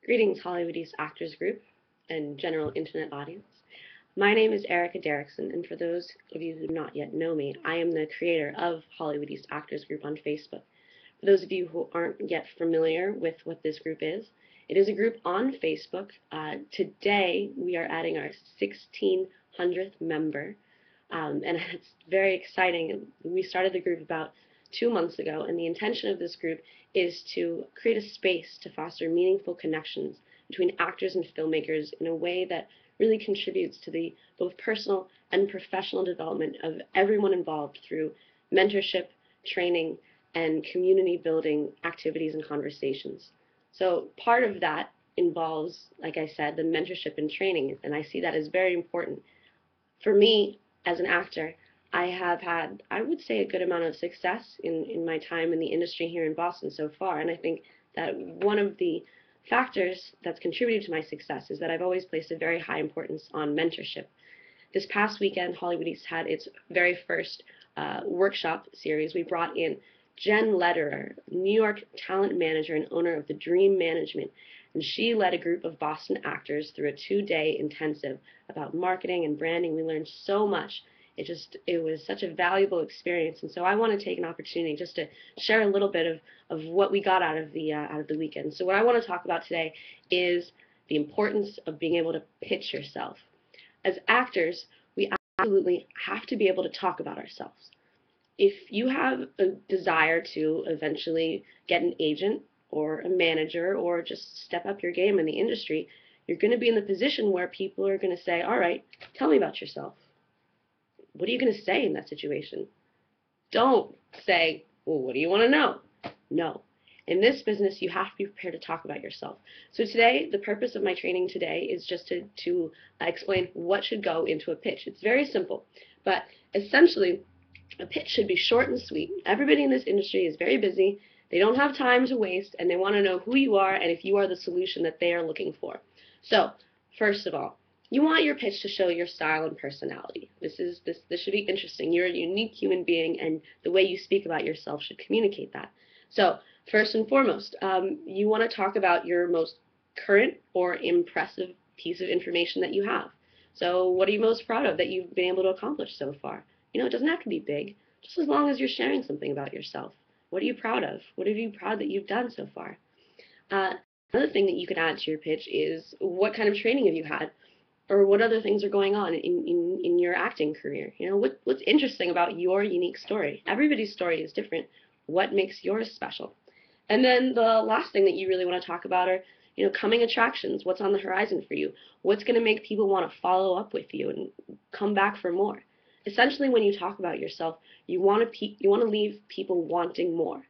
Greetings, Hollywood East Actors Group and general internet audience. My name is Erica Derrickson, and for those of you who do not yet know me, I am the creator of Hollywood East Actors Group on Facebook. For those of you who aren't yet familiar with what this group is, it is a group on Facebook. Today, we are adding our 1600th member, and it's very exciting. We started the group about 2 months ago, and the intention of this group is to create a space to foster meaningful connections between actors and filmmakers in a way that really contributes to the both personal and professional development of everyone involved through mentorship, training, and community building activities and conversations. So part of that involves, like I said, the mentorship and training, and I see that as very important. For me, as an actor, I have had, I would say, a good amount of success in my time in the industry here in Boston so far, and I think that one of the factors that's contributed to my success is that I've always placed a very high importance on mentorship. This past weekend, Hollywood East had its very first workshop series. We brought in Jen Lederer, New York talent manager and owner of the Dream Management, and she led a group of Boston actors through a 2-day intensive about marketing and branding. We learned so much. It was such a valuable experience, and so I want to take an opportunity just to share a little bit of what we got out of the weekend. So what I want to talk about today is the importance of being able to pitch yourself. As actors, we absolutely have to be able to talk about ourselves. If you have a desire to eventually get an agent or a manager or just step up your game in the industry, you're going to be in the position where people are going to say, all right, tell me about yourself. What are you going to say in that situation? Don't say, well, what do you want to know? No. In this business, you have to be prepared to talk about yourself. So today, the purpose of my training today is just to explain what should go into a pitch. It's very simple, but essentially, a pitch should be short and sweet. Everybody in this industry is very busy. They don't have time to waste, and they want to know who you are and if you are the solution that they are looking for. So, first of all, you want your pitch to show your style and personality. This should be interesting. You're a unique human being, and the way you speak about yourself should communicate that. So, first and foremost, you want to talk about your most current or impressive piece of information that you have. So, what are you most proud of that you've been able to accomplish so far? You know, it doesn't have to be big, just as long as you're sharing something about yourself. What are you proud of? What are you proud that you've done so far? Another thing that you can add to your pitch is what kind of training have you had? Or what other things are going on in your acting career? You know, what's interesting about your unique story? Everybody's story is different. What makes yours special? And then the last thing that you really want to talk about are, you know, coming attractions. What's on the horizon for you? What's going to make people want to follow up with you and come back for more? Essentially, when you talk about yourself, you want to leave people wanting more.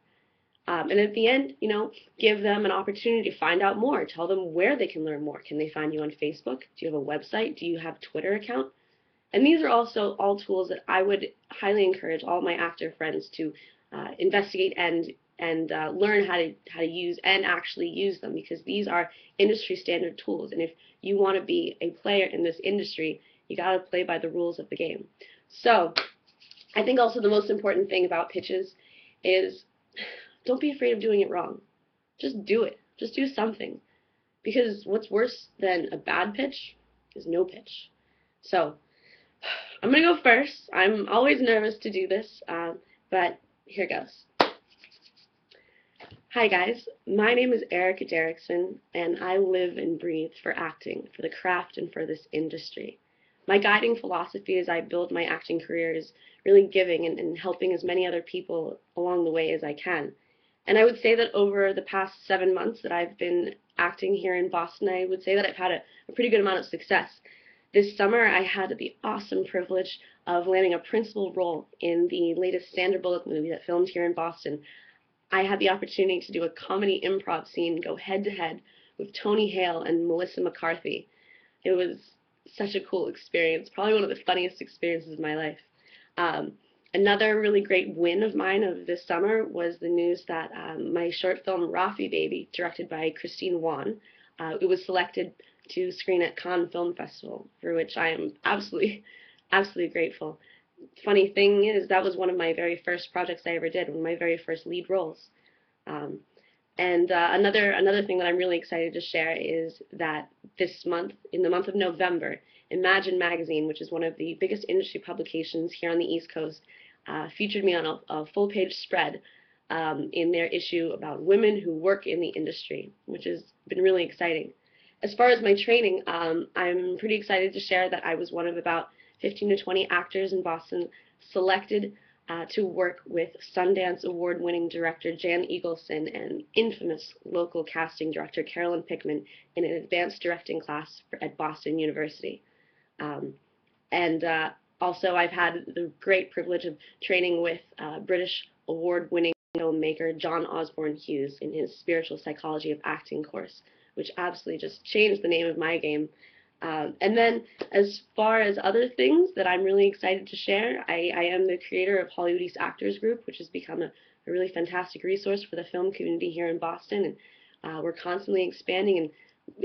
And at the end, you know, give them an opportunity to find out more. Tell them where they can learn more. Can they find you on Facebook? Do you have a website? Do you have a Twitter account? And these are also all tools that I would highly encourage all my actor friends to investigate and learn how to use and actually use them, because these are industry standard tools. And if you want to be a player in this industry, you got to play by the rules of the game. So I think also the most important thing about pitches is don't be afraid of doing it wrong. Just do it. Just do something. Because what's worse than a bad pitch is no pitch. So I'm going to go first. I'm always nervous to do this, but here goes. Hi guys, my name is Erica Derrickson, and I live and breathe for acting, for the craft, and for this industry. My guiding philosophy as I build my acting career is really giving and helping as many other people along the way as I can. And I would say that over the past 7 months that I've been acting here in Boston, I would say that I've had a pretty good amount of success. This summer, I had the awesome privilege of landing a principal role in the latest Sandra Bullock movie that filmed here in Boston. I had the opportunity to do a comedy improv scene, go head-to-head with Tony Hale and Melissa McCarthy. It was such a cool experience, probably one of the funniest experiences of my life. Another really great win of mine of this summer was the news that my short film Rafi Baby, directed by Christine Wan, it was selected to screen at Cannes Film Festival, for which I am absolutely grateful. Funny thing is, that was one of my very first projects I ever did, one of my very first lead roles. And another thing that I'm really excited to share is that this month, in the month of November, Imagine Magazine, which is one of the biggest industry publications here on the East Coast, featured me on a full-page spread in their issue about women who work in the industry, which has been really exciting. As far as my training, I'm pretty excited to share that I was one of about 15 to 20 actors in Boston selected to work with Sundance Award-winning director Jan Eagleson and infamous local casting director Carolyn Pickman in an advanced directing class at Boston University. And also, I've had the great privilege of training with British award-winning filmmaker John Osborne Hughes in his Spiritual Psychology of Acting course, which absolutely just changed the name of my game. And then, as far as other things that I'm really excited to share, I am the creator of Hollywood East Actors Group, which has become a really fantastic resource for the film community here in Boston. And we're constantly expanding, and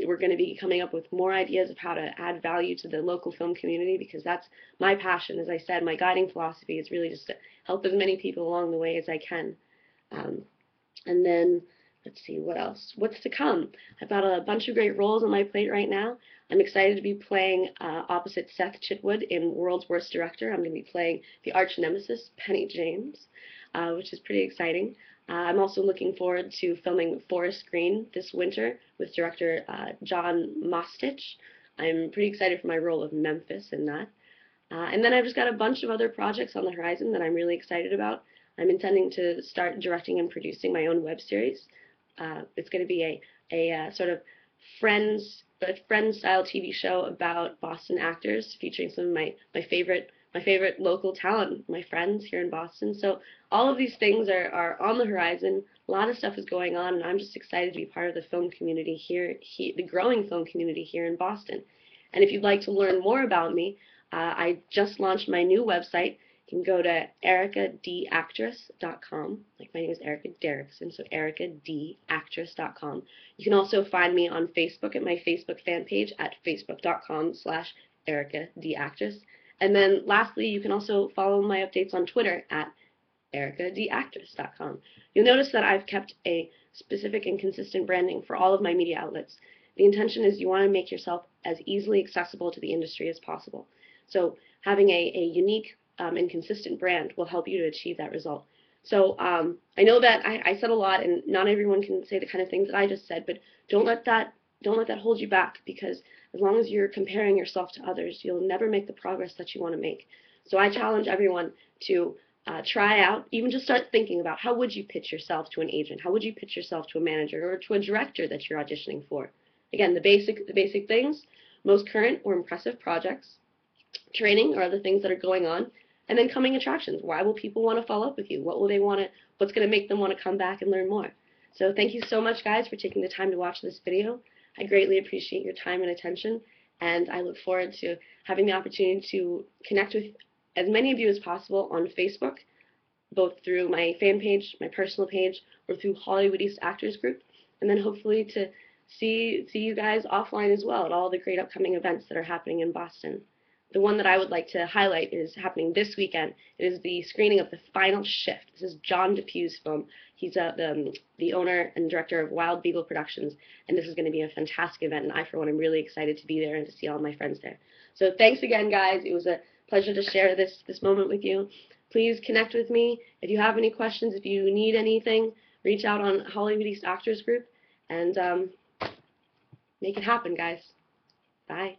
we're going to be coming up with more ideas of how to add value to the local film community, because that's my passion. As I said, my guiding philosophy is really just to help as many people along the way as I can. And then, let's see, what else? What's to come? I've got a bunch of great roles on my plate right now. I'm excited to be playing opposite Seth Chitwood in World's Worst Director. I'm going to be playing the arch nemesis, Penny James, which is pretty exciting. I'm also looking forward to filming Forest Green this winter with director John Mostich. I'm pretty excited for my role of Memphis in that. And then I've just got a bunch of other projects on the horizon that I'm really excited about. I'm intending to start directing and producing my own web series. It's going to be a sort of friends-style TV show about Boston actors, featuring some of my favorite local talent, my friends here in Boston. So all of these things are on the horizon. A lot of stuff is going on, and I'm just excited to be part of the film community here, the growing film community here in Boston. And if you'd like to learn more about me, I just launched my new website. You can go to ericadactress.com. Like, my name is Erica Derrickson, so ericadactress.com. You can also find me on Facebook at my Facebook fan page at facebook.com/ericadactress. And then lastly, you can also follow my updates on Twitter at ericadactress.com. You'll notice that I've kept a specific and consistent branding for all of my media outlets. The intention is you want to make yourself as easily accessible to the industry as possible. So having a unique and consistent brand will help you to achieve that result. So I know that I said a lot, and not everyone can say the kind of things that I just said, but don't let that hold you back, because as long as you're comparing yourself to others, you'll never make the progress that you want to make. So I challenge everyone to try out, even just start thinking about how would you pitch yourself to an agent, how would you pitch yourself to a manager or to a director that you're auditioning for. Again, the basic things, most current or impressive projects, training or other things that are going on, and then coming attractions. Why will people want to follow up with you? What will they want to, what's going to make them want to come back and learn more? So thank you so much, guys, for taking the time to watch this video. I greatly appreciate your time and attention, and I look forward to having the opportunity to connect with as many of you as possible on Facebook, both through my fan page, my personal page, or through Hollywood East Actors Group, and then hopefully to see you guys offline as well at all the great upcoming events that are happening in Boston. The one that I would like to highlight is happening this weekend. It is the screening of The Final Shift. This is John DePue's film. He's the owner and director of Wild Beagle Productions, and this is going to be a fantastic event, and I, for one, am really excited to be there and to see all my friends there. So thanks again, guys. It was a pleasure to share this moment with you. Please connect with me. If you have any questions, if you need anything, reach out on Hollywood East Actors Group, and make it happen, guys. Bye.